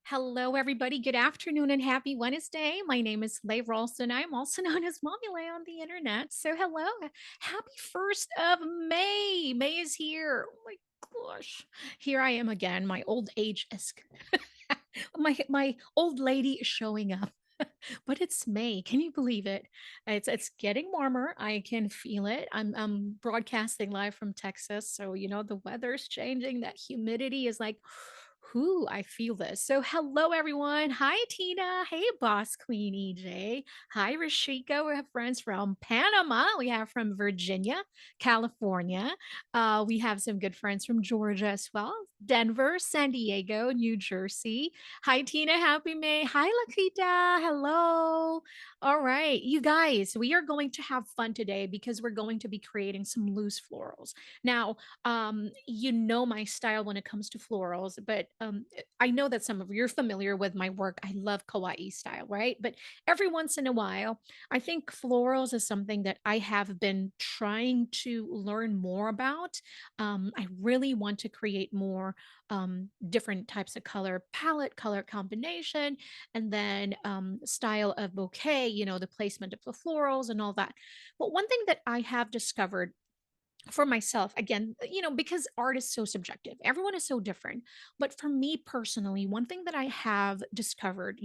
Hello, everybody. Good afternoon and happy Wednesday. My name is Leigh Ralston. I'm also known as Mommy Lay on the internet. So, hello. Happy 1st of May. May is here. Oh my gosh. Here I am again. My old age is my old lady is showing up. But it's May. Can you believe it? It's getting warmer. I can feel it. I'm broadcasting live from Texas, so the weather's changing. That humidity is like, whoo, I feel this. So hello everyone. Hi Tina. Hey Boss Queen EJ. Hi Rashika. We have friends from Panama. We have from Virginia, California. We have some good friends from Georgia as well. Denver, San Diego, New Jersey. Hi, Tina. Happy May. Hi, Lakita. Hello. All right, you guys, we are going to have fun today because we're going to be creating some loose florals. Now, you know my style when it comes to florals, but I know that some of you are familiar with my work. I love kawaii style, right? But every once in a while, I think florals is something that I have been trying to learn more about. I really want to create more different types of color palette, color combination, and then style of bouquet, the placement of the florals and all that. But one thing that I have discovered for myself, again, because art is so subjective, everyone is so different. But for me personally, one thing that I have discovered,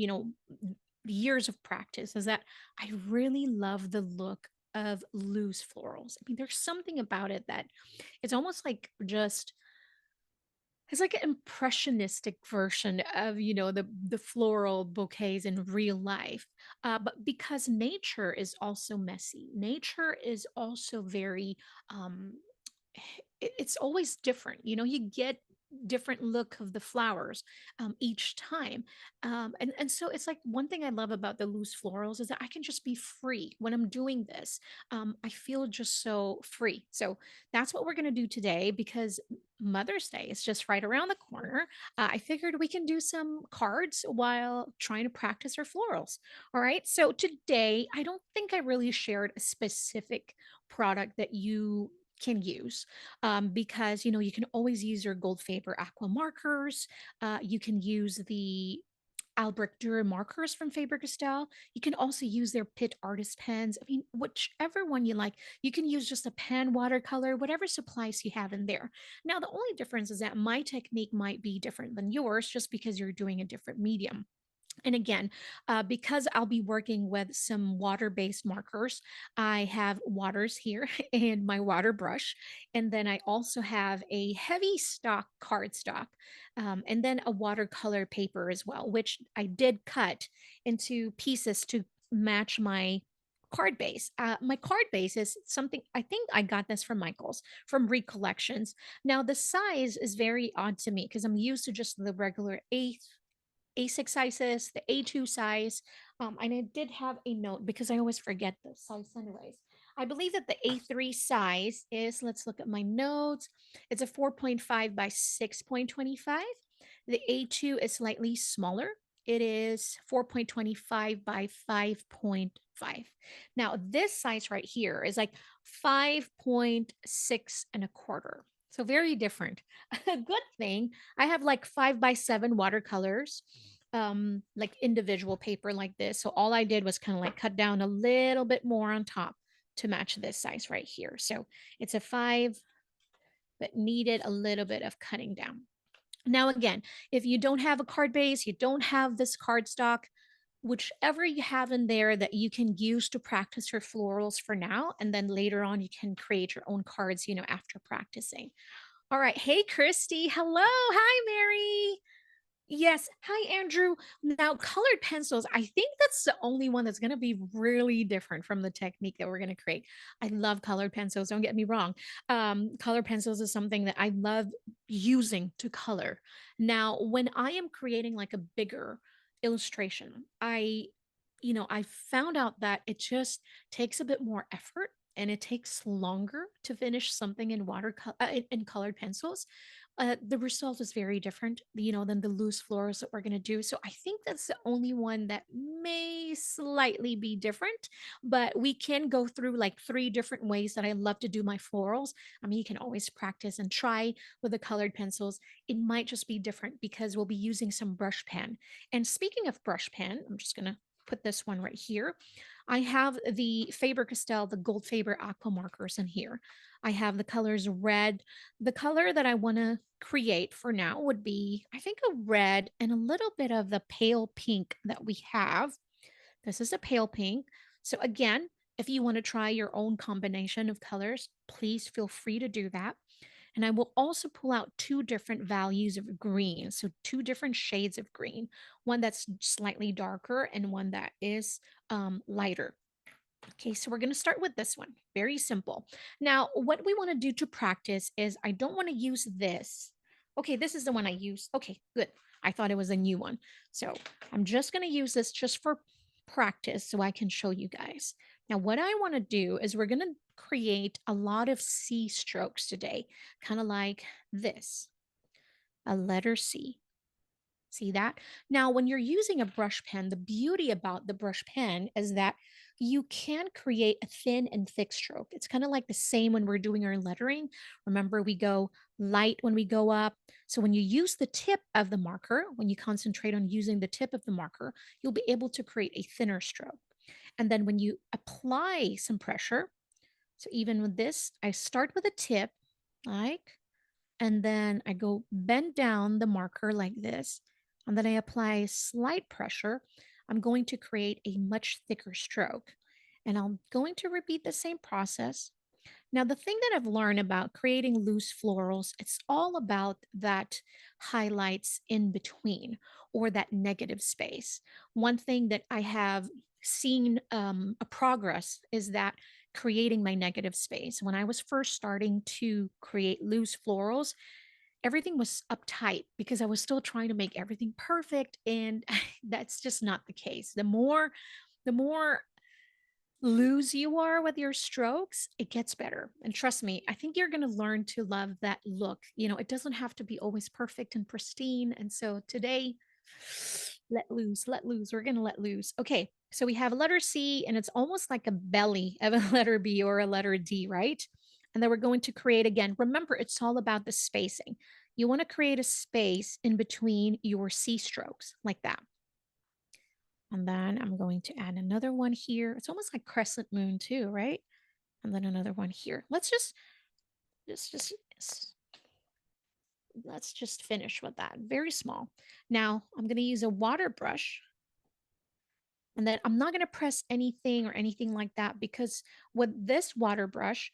years of practice, is that I really love the look of loose florals. I mean, there's something about it that it's almost like just it's like an impressionistic version of, the floral bouquets in real life. But because nature is also messy, nature is also very um it's always different. You get different look of the flowers each time. And so it's like one thing I love about the loose florals is that I can just be free when I'm doing this. I feel just so free. So that's what we're going to do today because Mother's Day is just right around the corner. I figured we can do some cards while trying to practice our florals. All right. So today, I don't think I really shared a specific product that you can use because you can always use your gold Faber aqua markers. You can use the Albrecht Dürer markers from Faber-Castell. You can also use their PITT artist pens. I mean, whichever one you like. You can use just a pen, watercolor, whatever supplies you have in there. Now, the only difference is that my technique might be different than yours just because you're doing a different medium. And again, because I'll be working with some water-based markers, I have waters here and my water brush. And then I also have a heavy stock cardstock, and then a watercolor paper as well, which I did cut into pieces to match my card base. My card base is something I think I got this from Michael's from Recollections. Now the size is very odd to me because I'm used to just the regular A6 sizes, the A2 size. And I did have a note because I always forget the size, anyways. I believe that the A3 size is, let's look at my notes. It's a 4.5 by 6.25. The A2 is slightly smaller. It is 4.25 by 5.5. Now, this size right here is like 5.6 and a quarter. So very different. A good thing I have like 5 by 7 watercolors, like individual paper like this. So all I did was kind of like cut down a little bit more on top to match this size right here. So it's a 5, but needed a little bit of cutting down. Now, again, if you don't have a card base, you don't have this cardstock, whichever you have in there that you can use to practice your florals for now, and then later on you can create your own cards, after practicing. All right. Hey, Christy. Hello. Hi, Mary. Yes. Hi, Andrew. Now, colored pencils, I think that's the only one that's going to be really different from the technique that we're going to create. I love colored pencils. Don't get me wrong. Colored pencils is something that I love using to color. Now, when I am creating like a bigger illustration, I found out that it just takes a bit more effort and it takes longer to finish something in in colored pencils. the result is very different, than the loose florals that we're going to do. So I think that's the only one that may slightly be different, but we can go through like three different ways that I love to do my florals. I mean, you can always practice and try with the colored pencils. It might just be different because we'll be using some brush pen. And speaking of brush pen, I'm just going to put this one right here. I have the Faber-Castell, the Gold Faber aqua markers in here. I have the colors red. The color that I want to create for now would be, I think, a red and a little bit of the pale pink that we have. This is a pale pink. So again, if you want to try your own combination of colors, please feel free to do that. And I will also pull out two different values of green. So two different shades of green, one that's slightly darker and one that is lighter. Okay, so we're going to start with this one. Very simple. Now, what we want to do to practice is I don't want to use this. Okay, this is the one I use. Okay, good. I thought it was a new one. So I'm just going to use this just for practice so I can show you guys. Now, what I want to do is we're going to create a lot of C strokes today, kind of like this, a letter C. See that? Now, when you're using a brush pen, the beauty about the brush pen is that you can create a thin and thick stroke. It's kind of like the same when we're doing our lettering. Remember, we go light when we go up. So when you use the tip of the marker, when you concentrate on using the tip of the marker, you'll be able to create a thinner stroke. And then when you apply some pressure, so even with this, I start with a tip, like, and then I go bend down the marker like this, and then I apply slight pressure. I'm going to create a much thicker stroke. And I'm going to repeat the same process. Now, the thing that I've learned about creating loose florals, it's all about that highlights in between or that negative space. One thing that I have seen a progress is that creating my negative space. When I was first starting to create loose florals, everything was uptight because I was still trying to make everything perfect. And that's just not the case. The more loose you are with your strokes, it gets better. And trust me, I think you're going to learn to love that look. It doesn't have to be always perfect and pristine. And so today, let loose, let loose. We're going to let loose. Okay. So we have a letter C, and it's almost like a belly of a letter B or a letter D, right? And then we're going to create again. Remember, it's all about the spacing. You want to create a space in between your C strokes like that. And then I'm going to add another one here. It's almost like crescent moon too, right? And then another one here. Let's just let's just finish with that. Very small. Now I'm going to use a water brush, and then I'm not going to press anything or anything like that because with this water brush,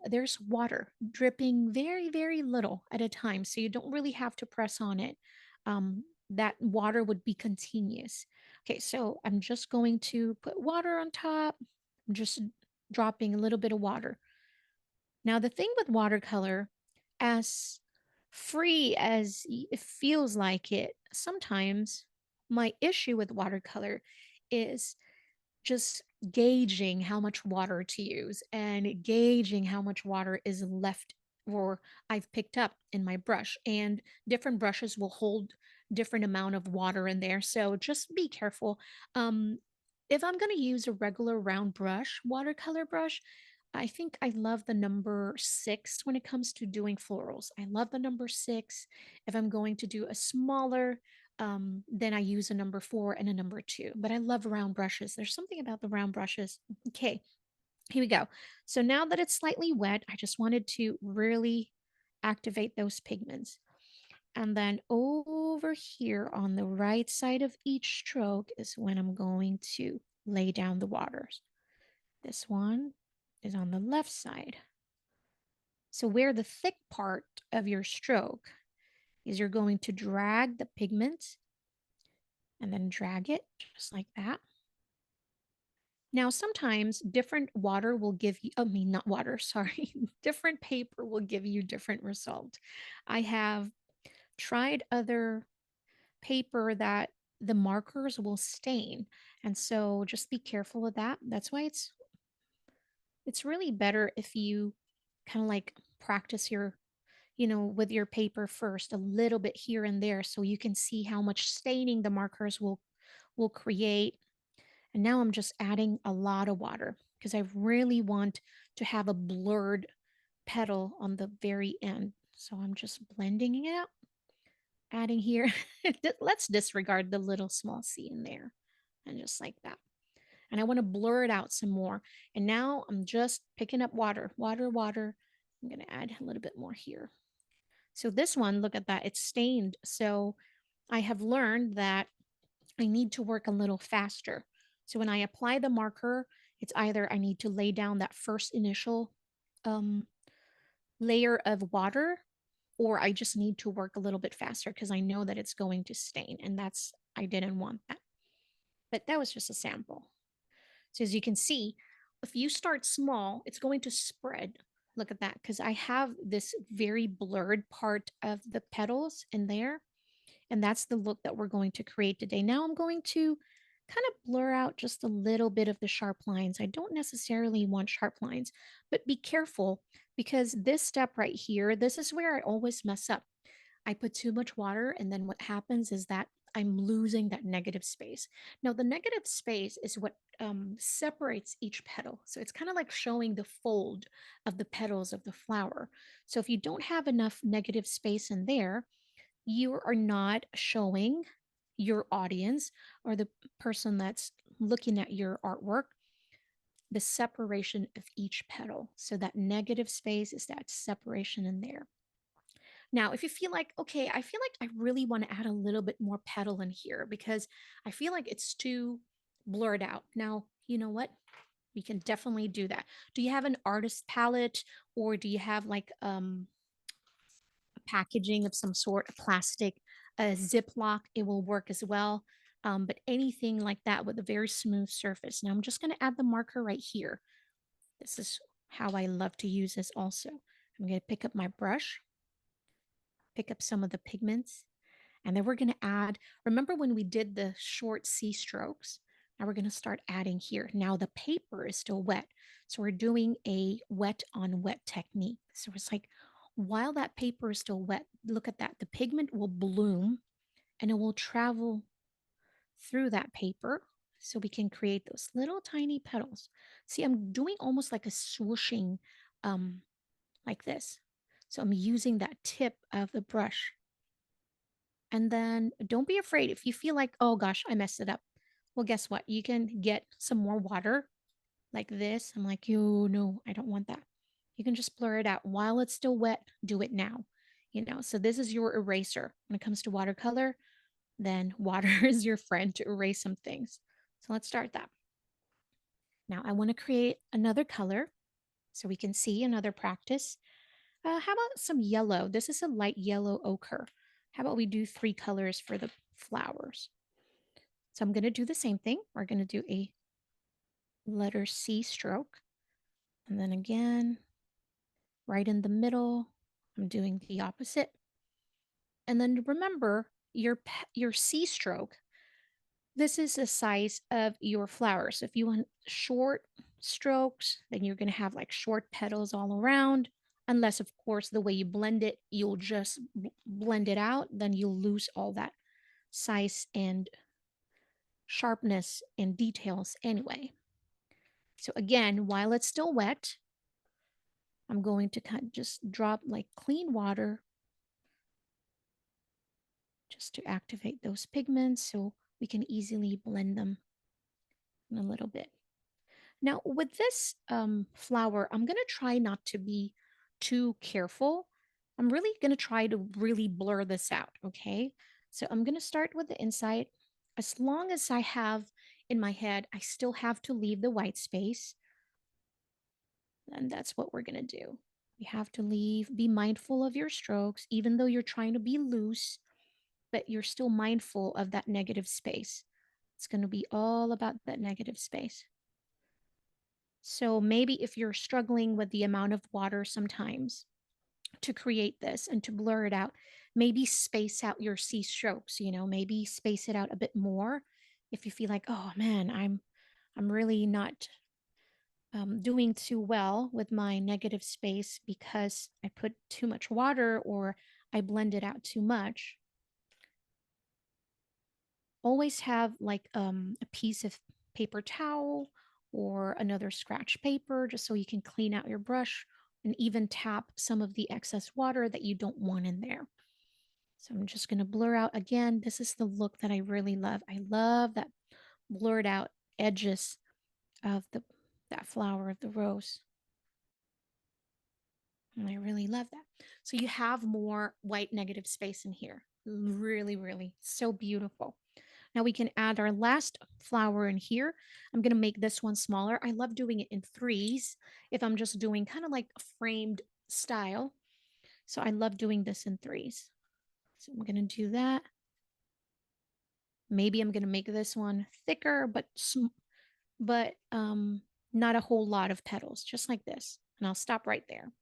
there's water dripping very, very little at a time. So you don't really have to press on it. That water would be continuous. Okay, so I'm just going to put water on top. I'm just dropping a little bit of water. Now, the thing with watercolor, as free as it feels like it, sometimes my issue with watercolor is just gauging how much water to use and gauging how much water is left or I've picked up in my brush. And different brushes will hold different amount of water in there. So just be careful. If I'm going to use a regular round brush, watercolor brush, I think I love the number 6 when it comes to doing florals. I love the number 6. If I'm going to do a smaller, then I use a number 4 and a number 2. But I love round brushes. There's something about the round brushes. Okay, here we go. So now that it's slightly wet, I just wanted to really activate those pigments. And then over here on the right side of each stroke is when I'm going to lay down the waters. This one is on the left side. So where the thick part of your stroke is, you're going to drag the pigment and then drag it just like that. Now, sometimes different water will give you, I mean, not water, sorry, different paper will give you different result. I have tried other paper that the markers will stain. And so just be careful of that. That's why it's really better if you kind of like practice with your paper first, a little bit here and there so you can see how much staining the markers will create. And now I'm just adding a lot of water because I really want to have a blurred petal on the very end. So I'm just blending it out, adding here. Let's disregard the little small C in there and just like that. And I want to blur it out some more. And now I'm just picking up water, water, water. I'm going to add a little bit more here. So this one, look at that, it's stained. So I have learned that I need to work a little faster. So when I apply the marker, it's either I need to lay down that first initial um, layer of water, or I just need to work a little bit faster because I know that it's going to stain. And I didn't want that. But that was just a sample. So as you can see, if you start small, it's going to spread. Look at that, because I have this very blurred part of the petals in there. And that's the look that we're going to create today. Now I'm going to kind of blur out just a little bit of the sharp lines. I don't necessarily want sharp lines, but be careful because this step right here, this is where I always mess up. I put too much water, and then what happens is that I'm losing that negative space. Now, the negative space is what separates each petal. So it's kind of like showing the fold of the petals of the flower. So if you don't have enough negative space in there, you are not showing your audience or the person that's looking at your artwork the separation of each petal. So that negative space is that separation in there. Now, if you feel like, okay, I feel like I really want to add a little bit more petal in here because I feel like it's too blurred out. Now, you know what? We can definitely do that. Do you have an artist palette, or do you have like packaging of some sort, a plastic, a Ziploc? It will work as well. But anything like that with a very smooth surface. Now I'm just going to add the marker right here. This is how I love to use this also. I'm going to pick up my brush, pick up some of the pigments, and then we're going to add, remember when we did the short C strokes? Now we're going to start adding here. Now the paper is still wet. So we're doing a wet on wet technique. So it's like, while that paper is still wet, look at that. The pigment will bloom and it will travel through that paper so we can create those little tiny petals. See, I'm doing almost like a swooshing um, like this. So I'm using that tip of the brush. And then don't be afraid if you feel like, oh gosh, I messed it up. Well, guess what? You can get some more water like this. I'm like, yo, no, I don't want that. You can just blur it out while it's still wet. Do it now. So this is your eraser. When it comes to watercolor, then water is your friend to erase some things. So let's start that. Now I want to create another color so we can see another practice. How about some yellow? This is a light yellow ochre. How about we do 3 colors for the flowers? So I'm going to do the same thing. We're going to do a letter C stroke. And then again, right in the middle, I'm doing the opposite. And then remember your C stroke. This is the size of your flowers. If you want short strokes, then you're going to have like short petals all around. Unless, of course, the way you blend it, you'll just blend it out, then you'll lose all that size and sharpness and details anyway. So again, while it's still wet, I'm going to kind of just drop like clean water just to activate those pigments so we can easily blend them in a little bit. Now with this flower, I'm going to try not to be too careful. I'm really going to try to really blur this out, okay? So I'm going to start with the inside. As long as I have in my head, I still have to leave the white space. And that's what we're going to do. You have to be mindful of your strokes, even though you're trying to be loose, but you're still mindful of that negative space. It's going to be all about that negative space. So maybe if you're struggling with the amount of water sometimes to create this and to blur it out, maybe space out your C strokes, maybe space it out a bit more if you feel like, oh man, I'm really not doing too well with my negative space because I put too much water or I blend it out too much, always have like a piece of paper towel or another scratch paper just so you can clean out your brush and even tap some of the excess water that you don't want in there. So I'm just going to blur out again. This is the look that I really love. I love that blurred out edges of the that flower of the rose. And I really love that. So you have more white negative space in here. Really, really so beautiful. Now we can add our last flower in here. I'm going to make this one smaller. I love doing it in threes if I'm just doing kind of like a framed style. So I love doing this in threes. So I'm going to do that. Maybe I'm going to make this one thicker, but not a whole lot of petals, just like this. And I'll stop right there.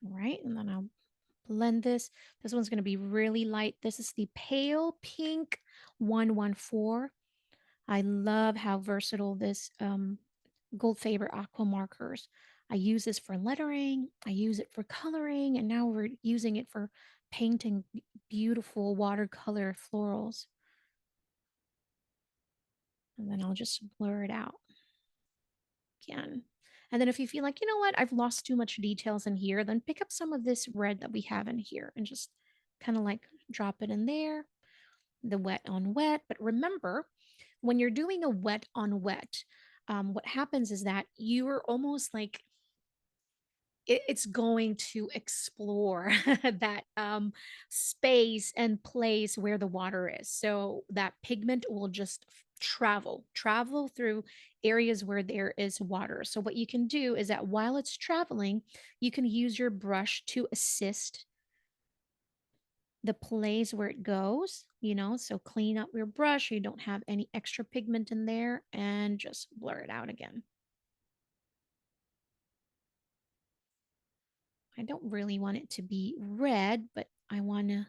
All right, and then I'll blend this. This one's going to be really light. This is the pale pink 114. I love how versatile this Gold Faber aqua markers. I use this for lettering. I use it for coloring, and now we're using it for painting beautiful watercolor florals. And then I'll just blur it out again. And then if you feel like, you know what, I've lost too much details in here, then pick up some of this red that we have in here and just kind of like drop it in there, the wet on wet. But remember, when you're doing a wet on wet, what happens is that you're almost like it's going to explore that space and place where the water is. So that pigment will just travel through areas where there is water. So what you can do is that while it's traveling, you can use your brush to assist the place where it goes, so clean up your brush so you don't have any extra pigment in there and just blur it out again. I don't really want it to be red, but I want to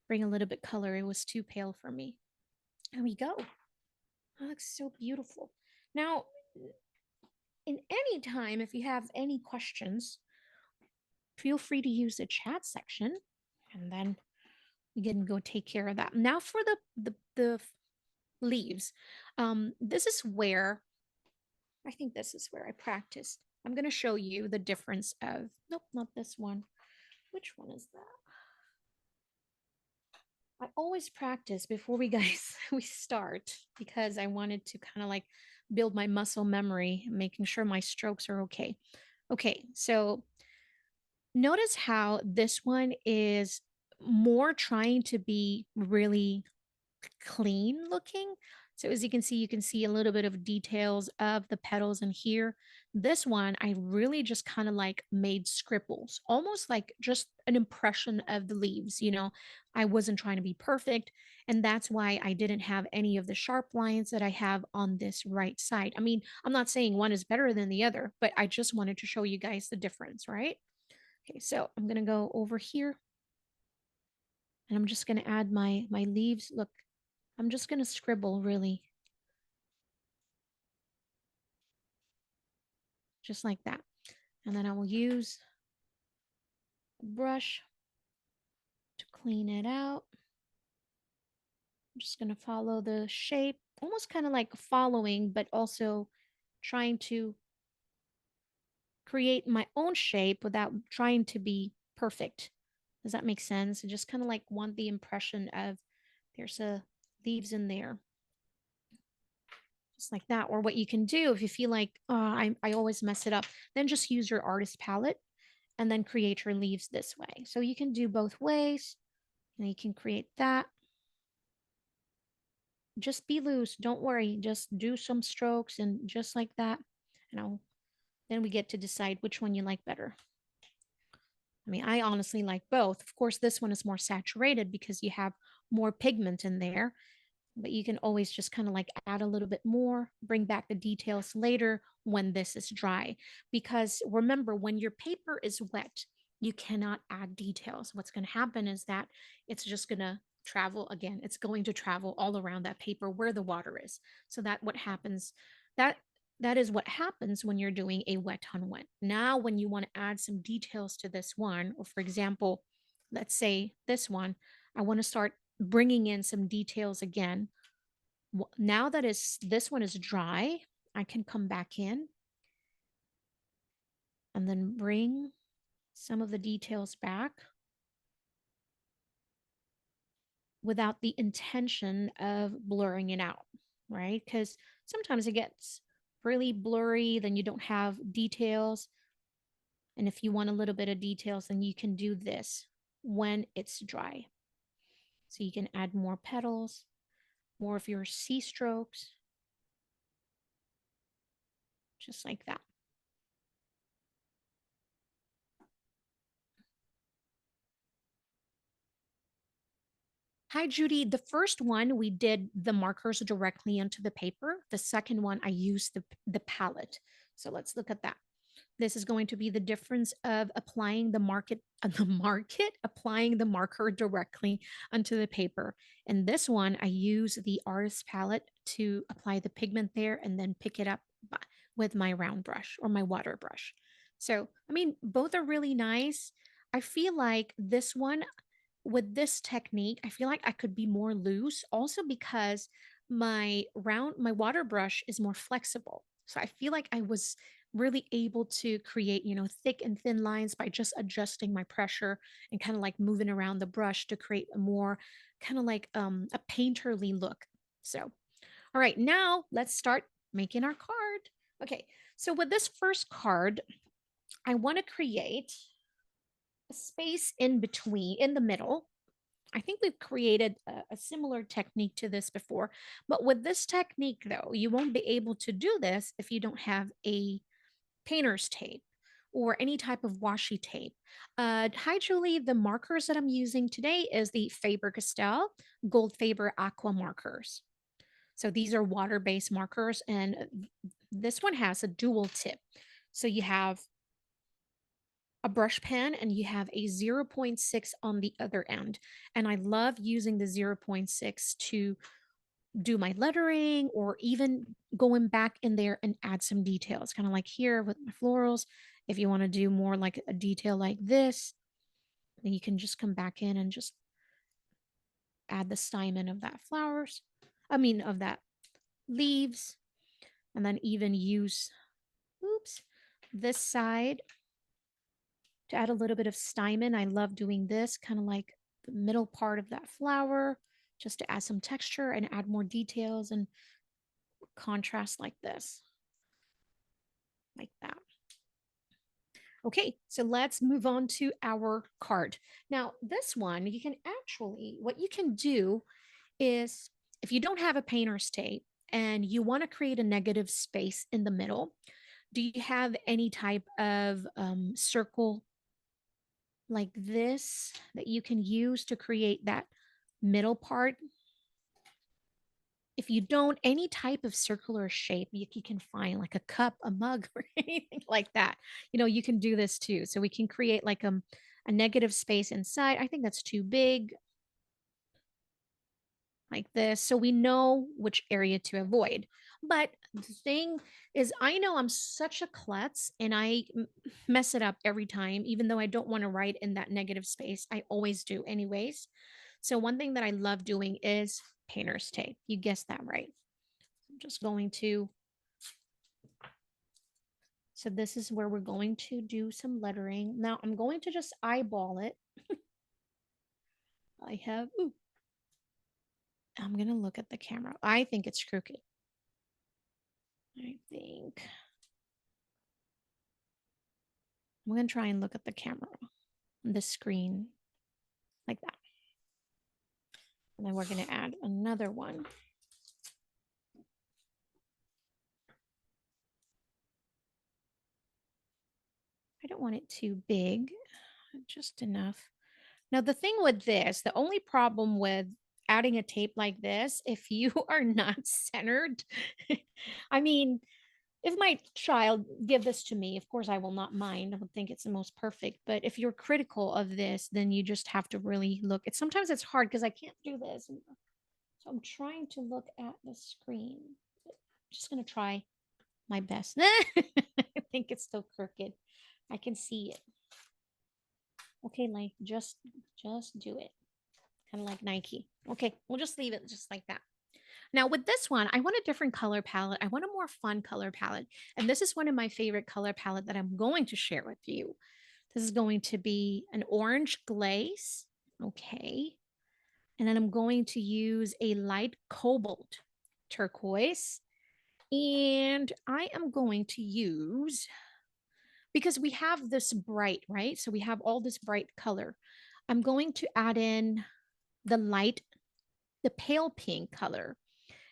bring a little bit color. It was too pale for me. There we go. That looks so beautiful. Now, in any time, if you have any questions, feel free to use the chat section and then we can go take care of that. Now for the leaves. This is where I think this is where I practiced. I'm going to show you the difference of, nope, not this one. Which one is that? I always practice before we guys we start because I wanted to kind of like build my muscle memory, making sure my strokes are okay. Okay, so notice how this one is more trying to be really clean looking. So as you can see a little bit of details of the petals in here. This one, I really just kind of like made scribbles, almost like just an impression of the leaves. I wasn't trying to be perfect. And that's why I didn't have any of the sharp lines that I have on this right side. I mean, I'm not saying one is better than the other, but I just wanted to show you guys the difference, right? Okay, so I'm going to go over here and I'm just going to add my leaves. Look, I'm just going to scribble really just like that. And then I will use a brush to clean it out. I'm just going to follow the shape, almost kind of like following, but also trying to create my own shape without trying to be perfect. Does that make sense? I just kind of like want the impression of there's a leaves in there. Just like that. Or what you can do if you feel like, oh, I always mess it up, then just use your artist palette and then create your leaves this way. So you can do both ways and you can create that. Just be loose. Don't worry. Just do some strokes and just like that. Then we get to decide which one you like better. I mean, I honestly like both. Of course, this one is more saturated because you have more pigment in there, but you can always just kind of like add a little bit more, bring back the details later when this is dry. Because remember, when your paper is wet, you cannot add details. What's going to happen is that it's just going to travel again. It's going to travel all around that paper where the water is. So that what happens that that is what happens when you're doing a wet on wet. Now, when you want to add some details to this one, or for example, let's say this one, I want to start bringing in some details again. Now that is this one is dry, I can come back in and then bring some of the details back without the intention of blurring it out, right? Because sometimes it gets really blurry, then you don't have details. And if you want a little bit of details, then you can do this when it's dry. So you can add more petals, more of your C strokes, just like that. Hi, Judy. The first one, we did the markers directly onto the paper. The second one, I used the palette. So let's look at that. This is going to be the difference of applying applying the marker directly onto the paper. And this one, I use the artist palette to apply the pigment there and then pick it up with my round brush or my water brush. So, I mean, both are really nice. I feel like this one, with this technique, I feel like I could be more loose also because my water brush is more flexible. So I feel like I was really able to create, thick and thin lines by just adjusting my pressure and kind of like moving around the brush to create a more kind of like a painterly look. So, all right, now let's start making our card. Okay, so with this first card, I want to create a space in between, in the middle. I think we've created a similar technique to this before, but with this technique, though, you won't be able to do this if you don't have a painter's tape or any type of washi tape. Hi, Julie. The markers that I'm using today is the Faber-Castell Gold Faber Aqua markers. So these are water-based markers, and this one has a dual tip. So you have a brush pen and you have a zero 0.6 on the other end. And I love using the zero 0.6 to do my lettering or even going back in there and add some details, kind of like here with my florals. If you want to do more like a detail like this, then you can just come back in and just add the stymon of that flowers. I mean, of that leaves, and then even use, oops, this side to add a little bit of stymon. I love doing this kind of like the middle part of that flower just to add some texture and add more details and contrast like this, like that. Okay, so let's move on to our card. Now, this one, you can actually, what you can do is if you don't have a painter's tape and you want to create a negative space in the middle, do you have any type of circle like this that you can use to create that middle part? If you don't, any type of circular shape you can find, like a cup, a mug, or anything like that. You can do this too. So we can create like a negative space inside. I think that's too big, like this. So we know which area to avoid. But the thing is, I know I'm such a klutz and I mess it up every time, even though I don't want to write in that negative space. I always do, anyways. So, one thing that I love doing is painter's tape. You guessed that right. I'm just going to, so this is where we're going to do some lettering. Now, I'm going to just eyeball it. I have, ooh, I'm going to look at the camera. I think it's crooked. I think I'm going to try and look at the camera on the screen like that. And then we're going to add another one. I don't want it too big, just enough. Now, the thing with this, the only problem with adding a tape like this, if you are not centered, I mean, if my child give this to me, of course I will not mind. I would think it's the most perfect. But if you're critical of this, then you just have to really look. Sometimes it's hard because I can't do this. So I'm trying to look at the screen. Just gonna try my best. I think it's still crooked. I can see it. Okay, like just do it. Kind of like Nike. Okay, we'll just leave it just like that. Now with this one, I want a different color palette. I want a more fun color palette. And this is one of my favorite color palette that I'm going to share with you. This is going to be an orange glaze. Okay. And then I'm going to use a light cobalt turquoise. And I am going to use, because we have this bright, right? So we have all this bright color. I'm going to add in the light, the pale pink color.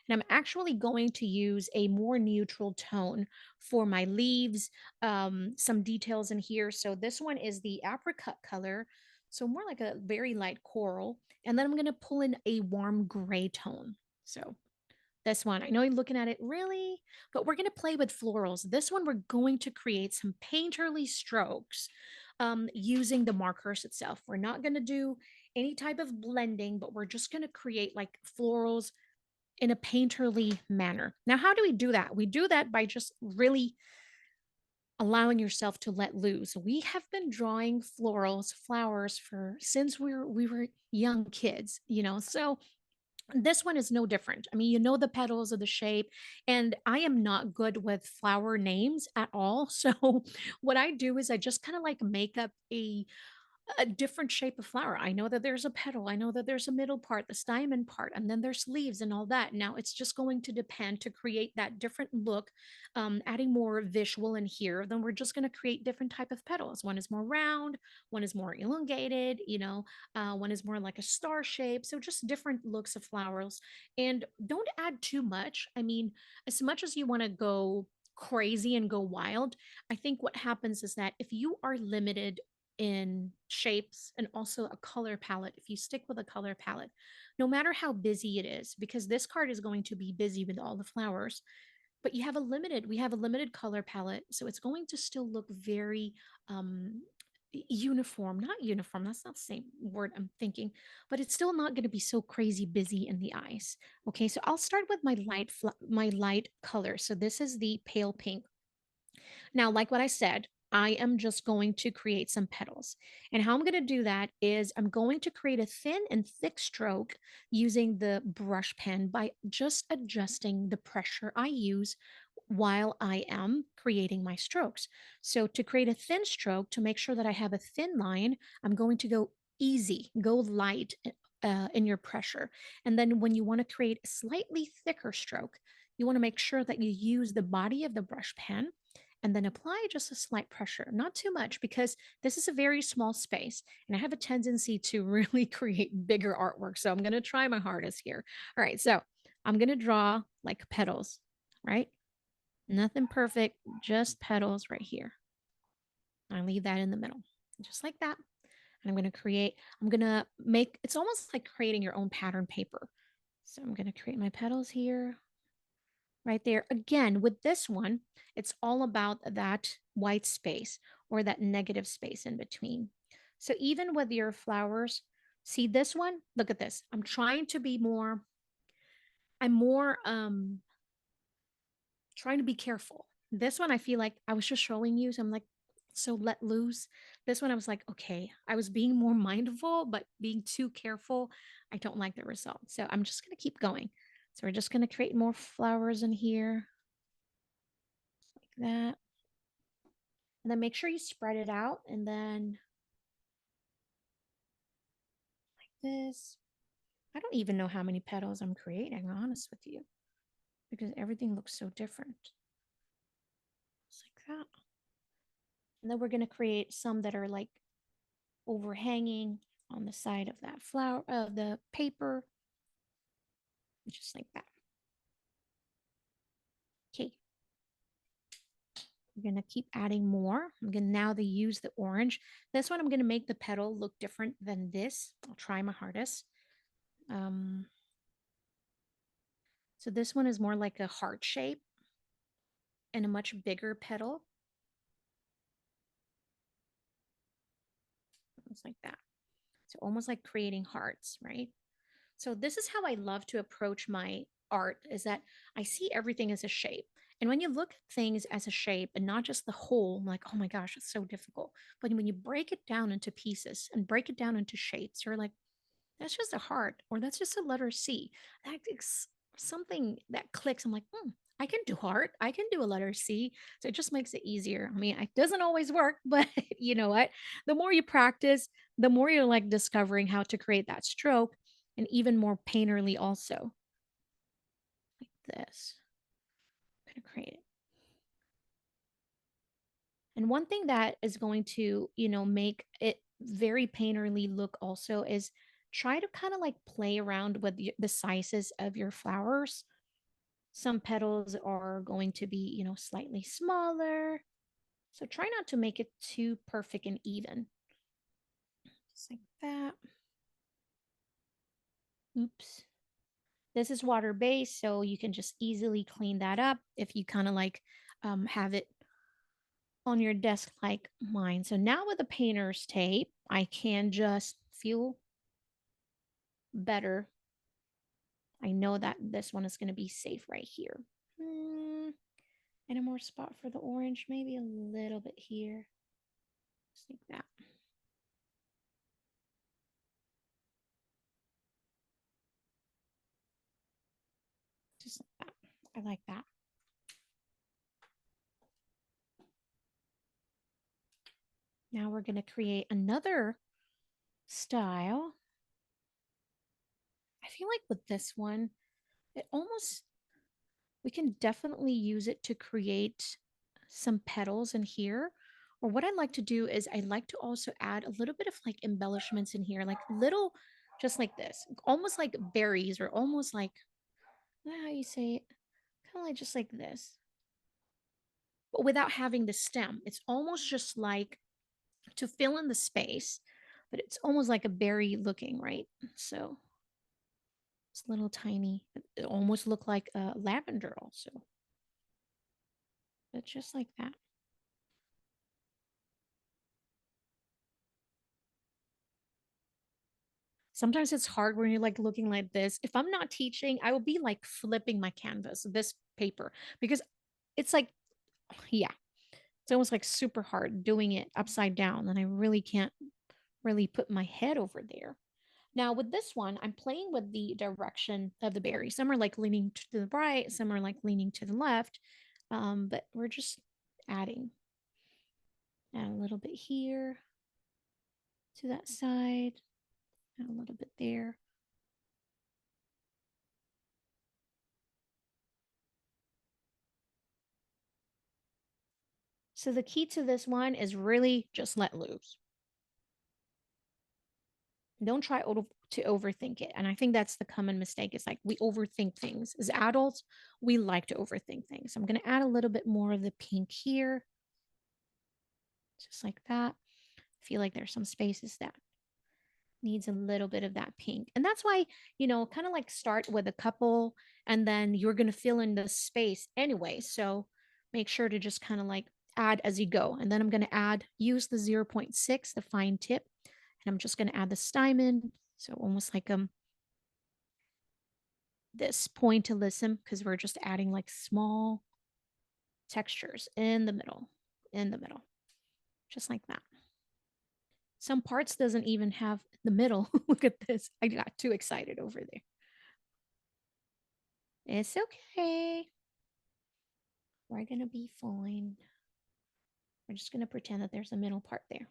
And I'm actually going to use a more neutral tone for my leaves, some details in here. So this one is the apricot color. So more like a very light coral. And then I'm going to pull in a warm gray tone. So this one, I know you're looking at it really, but we're going to play with florals. This one, we're going to create some painterly strokes using the markers itself. We're not going to do any type of blending, but we're just going to create like florals in a painterly manner. Now, how do we do that? We do that by just really allowing yourself to let loose. We have been drawing florals, flowers for since we were young kids, So this one is no different. I mean, you know the petals of the shape, and I am not good with flower names at all. So what I do is I just kind of like make up a different shape of flower. I know that there's a petal. I know that there's a middle part, the stamen part, and then there's leaves and all that. Now it's just going to depend to create that different look, adding more visual in here. Then we're just going to create different type of petals. One is more round, one is more elongated, one is more like a star shape. So just different looks of flowers. And don't add too much. I mean, as much as you want to go crazy and go wild, I think what happens is that if you are limited in shapes and also a color palette, if you stick with a color palette, no matter how busy it is, because this card is going to be busy with all the flowers, but we have a limited color palette. So it's going to still look very uniform, not uniform. That's not the same word I'm thinking, but it's still not going to be so crazy busy in the eyes. Okay. So I'll start with my light color. So this is the pale pink. Now, like what I said, I am just going to create some petals. And how I'm going to do that is I'm going to create a thin and thick stroke using the brush pen by just adjusting the pressure I use while I am creating my strokes. So to create a thin stroke, to make sure that I have a thin line, I'm going to go easy, go light in your pressure. And then when you want to create a slightly thicker stroke, you want to make sure that you use the body of the brush pen and then apply just a slight pressure, not too much, because this is a very small space and I have a tendency to really create bigger artwork. So I'm going to try my hardest here. All right. So I'm going to draw like petals, right? Nothing perfect, just petals right here. I leave that in the middle, just like that. And I'm going to make, it's almost like creating your own pattern paper. So I'm going to create my petals here, right there. Again, with this one, it's all about that white space or that negative space in between. So even with your flowers, see this one, look at this. I'm trying to be more, I'm more trying to be careful. This one, I feel like I was just showing you. So I'm like, so let loose. This one, I was like, okay, I was being more mindful, but being too careful, I don't like the result. So I'm just going to keep going. So we're just going to create more flowers in here like that. And then make sure you spread it out and then like this. I don't even know how many petals I'm creating, honest with you, because everything looks so different. Just like that. And then we're going to create some that are like overhanging on the side of that flower of the paper, just like that. Okay. We're going to keep adding more. I'm going to now use the orange. This one, I'm going to make the petal look different than this. I'll try my hardest. So this one is more like a heart shape and a much bigger petal. It's like that. So almost like creating hearts, right? So this is how I love to approach my art, is that I see everything as a shape. And when you look at things as a shape and not just the whole, like, oh my gosh, it's so difficult. But when you break it down into pieces and break it down into shapes, you're like, that's just a heart, or that's just a letter C. That's something that clicks. I'm like, I can do heart. I can do a letter C. So it just makes it easier. I mean, it doesn't always work, but you know what? The more you practice, the more you're like discovering how to create that stroke and even more painterly also, like this. I'm going to create it. And one thing that is going to, make it very painterly look also is try to kind of like play around with the sizes of your flowers. Some petals are going to be, slightly smaller. So try not to make it too perfect and even. Just like that. Oops. This is water based, so you can just easily clean that up if you kind of like have it on your desk like mine. So now with the painter's tape, I can just feel better. I know that this one is going to be safe right here. And a more spot for the orange, maybe a little bit here. Just like that. Just like that. I like that. Now we're going to create another style. I feel like with this one, it almost, we can definitely use it to create some petals in here. Or what I like to do is I like to also add a little bit of like embellishments in here, like little, just like this, almost like berries or almost like, how you say it, kind of like just like this, but without having the stem. It's almost just like to fill in the space, but it's almost like a berry looking, right? So it's little tiny, it almost look like a lavender also, but just like that. Sometimes it's hard when you're like looking like this. If I'm not teaching, I will be like flipping my canvas, this paper, because it's like, yeah, it's almost like super hard doing it upside down. And I really can't really put my head over there. Now, with this one, I'm playing with the direction of the berry. Some are like leaning to the right, some are like leaning to the left. But we're just adding. Add a little bit here to that side, add a little bit there. So the key to this one is really just let loose. Don't try to overthink it. And I think that's the common mistake. It's like we overthink things. As adults, we like to overthink things. So I'm going to add a little bit more of the pink here, just like that. I feel like there's some spaces that needs a little bit of that pink. And that's why, kind of like start with a couple and then you're going to fill in the space anyway. So make sure to just kind of like add as you go. And then I'm going to use the 0.6, the fine tip, and I'm just going to add the stymon. So almost like this pointillism, because we're just adding like small textures in the middle, just like that. Some parts doesn't even have the middle. Look at this. I got too excited over there. It's okay. We're going to be fine. We're just going to pretend that there's a middle part there,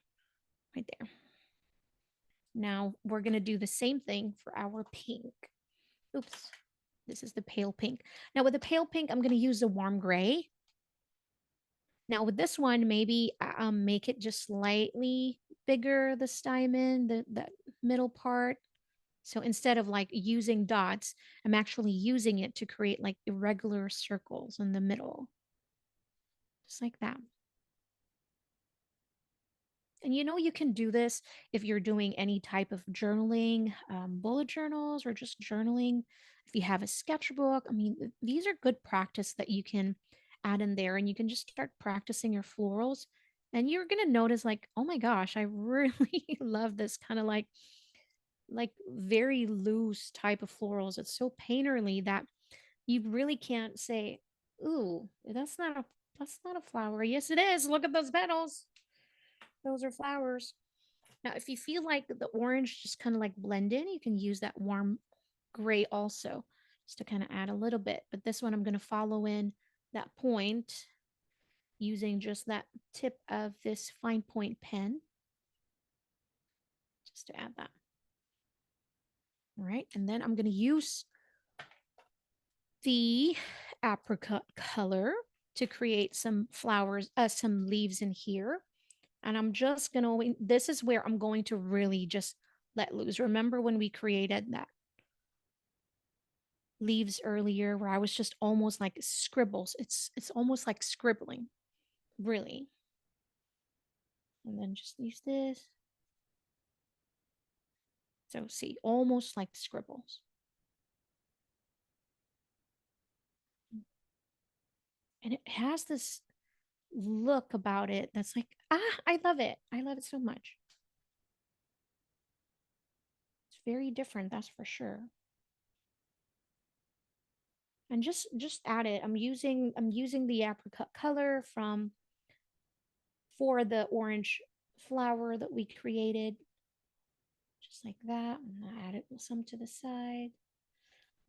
right there. Now we're going to do the same thing for our pink. Oops. This is the pale pink. Now with the pale pink, I'm going to use the warm gray. Now with this one, maybe make it just slightly bigger, the stymon, the middle part. So instead of like using dots, I'm actually using it to create like irregular circles in the middle, just like that. And you can do this if you're doing any type of journaling, bullet journals, or just journaling. If you have a sketchbook, I mean, these are good practice that you can add in there, and you can just start practicing your florals. And you're gonna notice, like, oh my gosh, I really love this kind of like very loose type of florals. It's so painterly that you really can't say. Ooh, that's not a flower. Yes, it is. Look at those petals. Those are flowers. Now, if you feel like the orange just kind of like blend in, you can use that warm gray also, just to kind of add a little bit. But this one, I'm going to follow in that point using just that tip of this fine point pen, just to add that. All right, and then I'm going to use the apricot color to create some flowers, some leaves in here. And I'm just gonna, this is where I'm going to really just let loose. Remember when we created that leaves earlier where I was just almost like scribbles. It's almost like scribbling, really. And then just use this. So see, almost like scribbles. And it has this look about it that's like, I love it. I love it so much. It's very different, that's for sure. And just add it. I'm using the apricot color from for the orange flower that we created, just like that. And I added some to the side.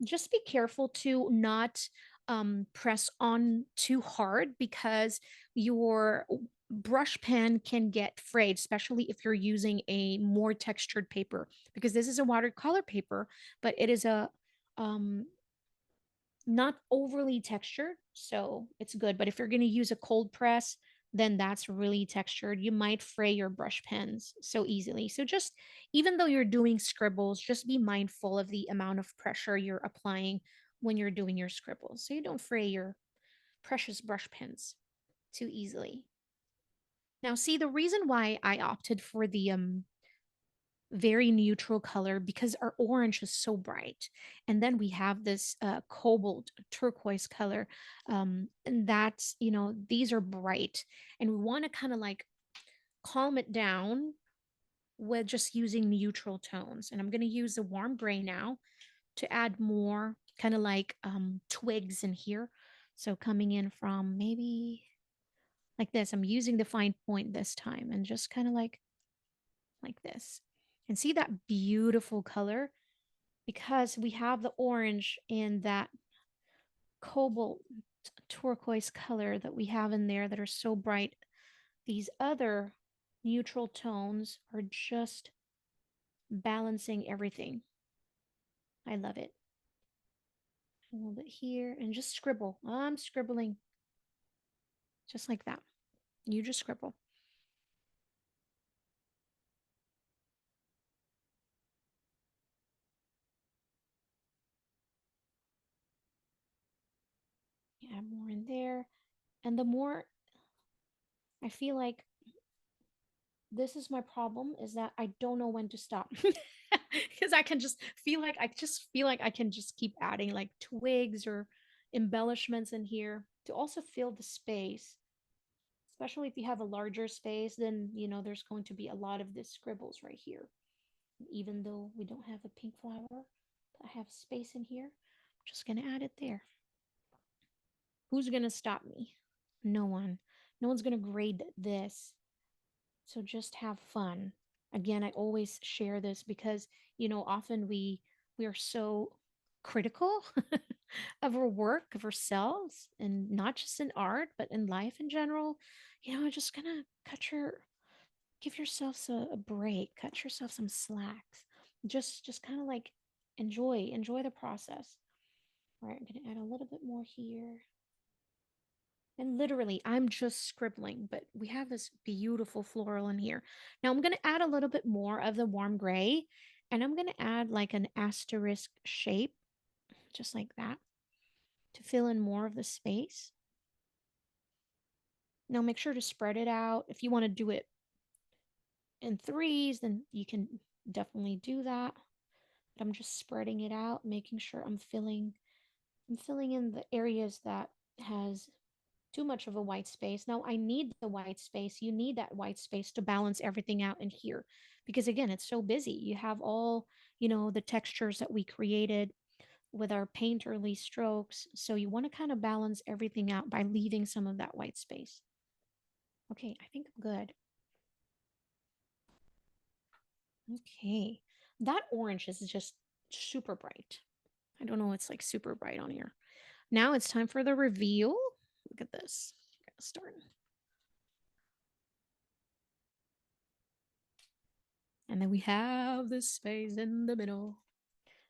Just be careful to not press on too hard because your brush pen can get frayed, especially if you're using a more textured paper, because this is a watercolor paper, but it is a um, not overly textured, so it's good. But if you're going to use a cold press, then that's really textured. You might fray your brush pens so easily. So just even though you're doing scribbles, just be mindful of the amount of pressure you're applying when you're doing your scribbles so you don't fray your precious brush pens too easily. Now, see, the reason why I opted for the very neutral color because our orange is so bright, and then we have this cobalt turquoise color, and that's, these are bright, and we want to kind of like calm it down with just using neutral tones. And I'm going to use the warm gray now to add more kind of like twigs in here. So coming in from maybe like this, I'm using the fine point this time and just kind of like this, and see that beautiful color because we have the orange and that cobalt turquoise color that we have in there that are so bright. These other neutral tones are just balancing everything. I love it. A little bit here and just scribble. I'm scribbling just like that. You just scribble. Add more in there. And the more I feel like this is my problem is that I don't know when to stop because I just feel like I can just keep adding like twigs or embellishments in here to also fill the space. Especially if you have a larger space, then there's going to be a lot of this scribbles right here. Even though we don't have a pink flower, I have space in here. I'm just gonna add it there. Who's gonna stop me? No one. No one's gonna grade this. So just have fun. Again, I always share this because, often we are so critical of our work, of ourselves, and not just in art, but in life in general. Just gonna give yourself a break, cut yourself some slacks. Just kind of like enjoy the process. All right, I'm gonna add a little bit more here. And literally, I'm just scribbling, but we have this beautiful floral in here. Now I'm going to add a little bit more of the warm gray, and I'm going to add like an asterisk shape, just like that, to fill in more of the space. Now make sure to spread it out. If you want to do it in threes, then you can definitely do that. But I'm just spreading it out, making sure I'm filling in the areas that has too much of a white space. Now I need the white space. You need that white space to balance everything out in here because again, it's so busy. You have all, the textures that we created with our painterly strokes. So you want to kind of balance everything out by leaving some of that white space. Okay, I think I'm good. Okay, that orange is just super bright. I don't know, it's like super bright on here. Now it's time for the reveal. Look at this. Start. And then we have this space in the middle.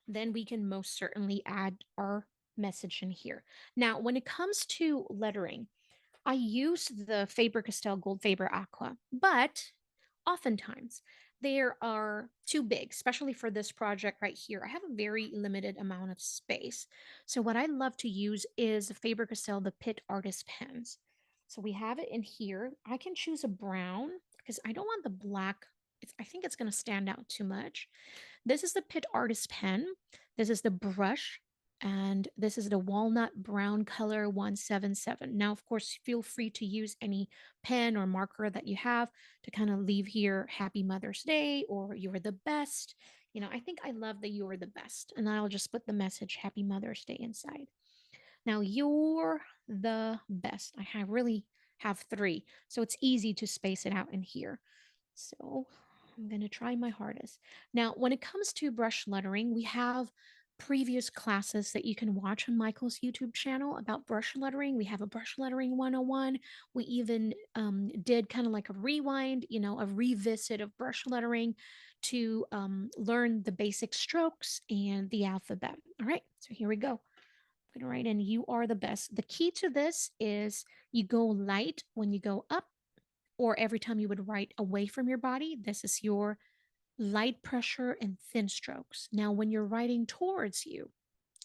Then we can most certainly add our message in here. Now, when it comes to lettering, I use the Faber-Castell Gold Faber Aqua, but oftentimes they are too big, especially for this project right here. I have a very limited amount of space. So what I love to use is the Faber-Castell, the PITT Artist Pens. So we have it in here. I can choose a brown because I don't want the black. I think it's going to stand out too much. This is the PITT Artist Pen. This is the brush. And this is the walnut brown color 177. Now, of course, feel free to use any pen or marker that you have to kind of leave here Happy Mother's Day or You're the best. You know, I think I love the You're the best. And I'll just put the message Happy Mother's Day inside. Now, you're the best. Really have three. So it's easy to space it out in here. So I'm going to try my hardest. Now, when it comes to brush lettering, we have previous classes that you can watch on Michael's YouTube channel about brush lettering. We have a brush lettering 101. We even did kind of like a rewind, you know, a revisit of brush lettering to learn the basic strokes and the alphabet. All right, so here we go. I'm going to write in, you are the best. The key to this is you go light when you go up, or every time you would write away from your body. This is your light pressure and thin strokes. Now, when you're writing towards you,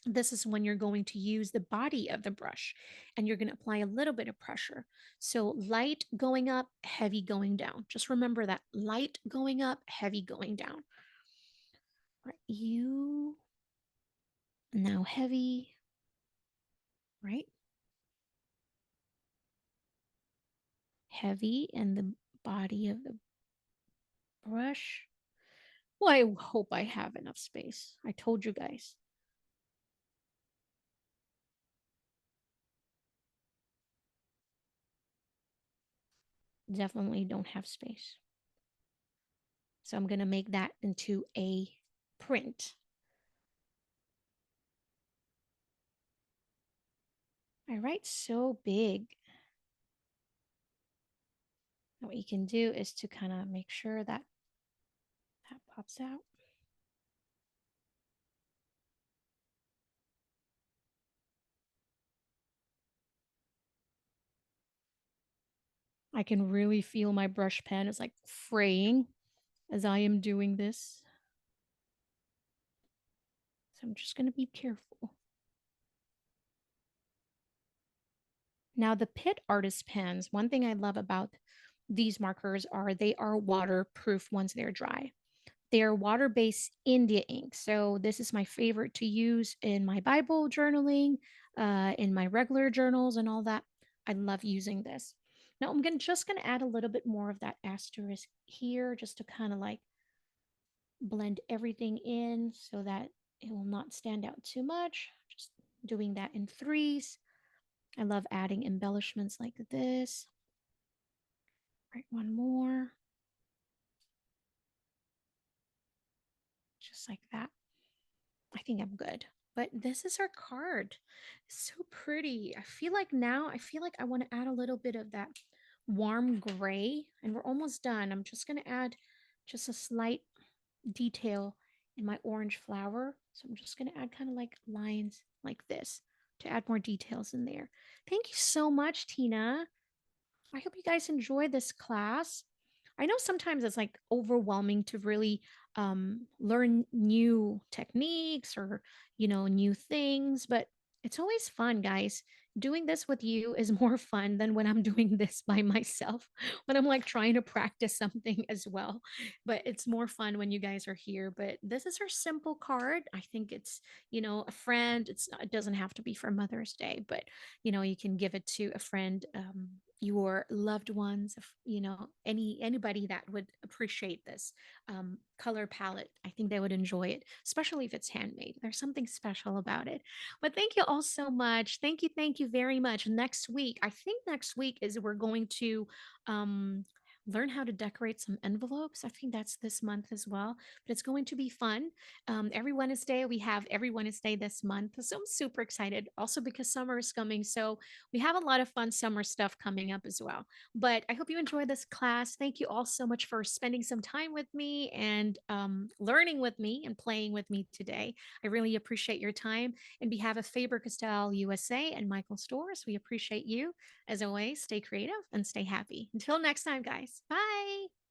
this is when you're going to use the body of the brush and you're going to apply a little bit of pressure. So light going up, heavy going down. Just remember that light going up, heavy going down. Right. You now heavy, right? Heavy in the body of the brush. Well, I hope I have enough space. I told you guys. Definitely don't have space. So I'm going to make that into a print. I write so big. What you can do is to kind of make sure that that pops out. I can really feel my brush pen is like fraying as I am doing this. So I'm just going to be careful. Now the PITT Artist pens, one thing I love about these markers are they are waterproof once they're dry. They are water-based India ink. So this is my favorite to use in my Bible journaling, in my regular journals and all that. I love using this. Now just gonna add a little bit more of that asterisk here just to kind of like blend everything in so that it will not stand out too much. Just doing that in threes. I love adding embellishments like this. Right, one more. Just like that. I think I'm good. But this is our card. It's so pretty. I feel like I want to add a little bit of that warm gray, and we're almost done. I'm just going to add just a slight detail in my orange flower. So I'm just going to add kind of like lines like this to add more details in there. Thank you so much, Tina. I hope you guys enjoy this class. I know sometimes it's like overwhelming to really learn new techniques or, you know, new things, but it's always fun, guys. Doing this with you is more fun than when I'm doing this by myself, when I'm like trying to practice something as well. But it's more fun when you guys are here. But this is our simple card. I think it's, you know, a friend. It doesn't have to be for Mother's Day, but, you know, you can give it to a friend your loved ones, if anybody that would appreciate this color palette. I think they would enjoy it, especially if it's handmade. There's something special about it. But thank you all so much. Thank you very much. Next week, I think next week is we're going to um learn how to decorate some envelopes. I think that's this month as well, but it's going to be fun. Every Wednesday, we have every Wednesday this month. So I'm super excited also because summer is coming. So we have a lot of fun summer stuff coming up as well. But I hope you enjoy this class. Thank you all so much for spending some time with me and learning with me and playing with me today. I really appreciate your time. And behalf of Faber-Castell USA and Michael Stores, we appreciate you. As always, stay creative and stay happy. Until next time, guys. Bye.